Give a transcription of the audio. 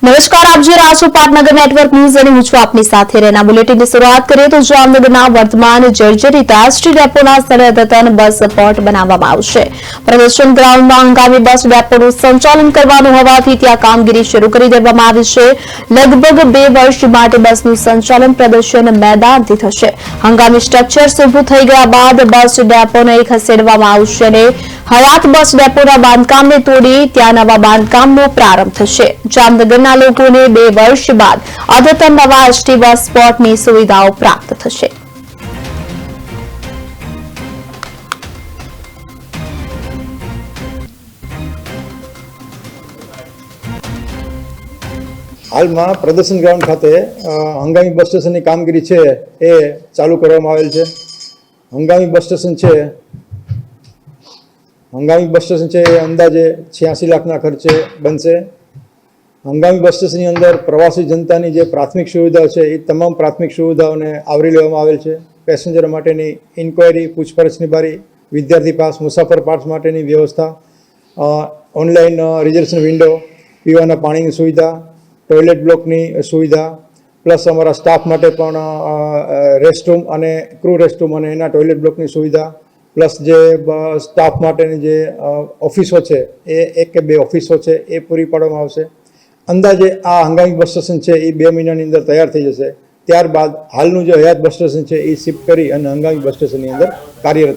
નમસ્કાર, આપ જોઈ રહ્યા છો પાટનગર નેટવર્ક ન્યૂઝ અને હું છું આપની સાથે રહેના બુલેટિનની શરૂઆત કરીએ તો જામનગરના વર્તમાન જર્જરિત એસટી ડેપોના સ્થળે અદ્યતન બસ પોર્ટ બનાવવામાં આવશે। પ્રદર્શન ગ્રાઉન્ડમાં હંગામી બસ ડેપોનું સંચાલન કરવાનું હોવાથી ત્યાં કામગીરી શરૂ કરી દેવામાં આવી છે। લગભગ 2 વર્ષ માટે બસનું સંચાલન પ્રદર્શન મેદાનથી થશે। હંગામી સ્ટ્રક્ચર્સ ઊભું થઈ ગયા બાદ બસ ડેપોને ખસેડવામાં આવશે અને હયાત બસ ડેપોના બાંધકામને તોડી ત્યાં નવા બાંધકામનો પ્રારંભ થશે। જામનગરના લોકોને 2 વર્ષ બાદ અદ્યતન નવા એસટી બસ સ્પોટની સુવિધાઓ પ્રાપ્ત થશે। હાલમાં પ્રદર્શન ગ્રાઉન્ડ ખાતે હંગામી બસ સ્ટેશનની કામગીરી છે એ ચાલુ કરવામાં આવેલ છે। હંગામી બસ સ્ટેશન છે એ અંદાજે 86 લાખના ખર્ચે બનશે। હંગામી બસ સ્ટેશનની અંદર પ્રવાસી જનતાની જે પ્રાથમિક સુવિધાઓ છે એ તમામ પ્રાથમિક સુવિધાઓને આવરી લેવામાં આવેલ છે। પેસેન્જર માટેની ઇન્ક્વાયરી, પૂછપરછની બારી, વિદ્યાર્થી પાસ, મુસાફર પાસ માટેની વ્યવસ્થા, ઓનલાઈન રિઝર્વેશન વિન્ડો, પીવાના પાણીની સુવિધા, ટોયલેટ બ્લોકની સુવિધા, પ્લસ અમારા સ્ટાફ માટે પણ રેસ્ટરૂમ અને ક્રૂ રેસ્ટરૂમ અને એના ટોયલેટ બ્લોકની સુવિધા, પ્લસ જે સ્ટાફ માટેની જે ઓફિસો છે એ 1 કે 2 ઓફિસો છે એ પૂરી પાડવામાં આવશે। અંદાજે આ હંગામી બસ સ્ટેશન છે એ 2 મહિનાની અંદર તૈયાર થઈ જશે। ત્યારબાદ હાલનું જે હયાત બસ સ્ટેશન છે એ શિફ્ટ કરી અને હંગામી બસ સ્ટેશનની અંદર કાર્યરત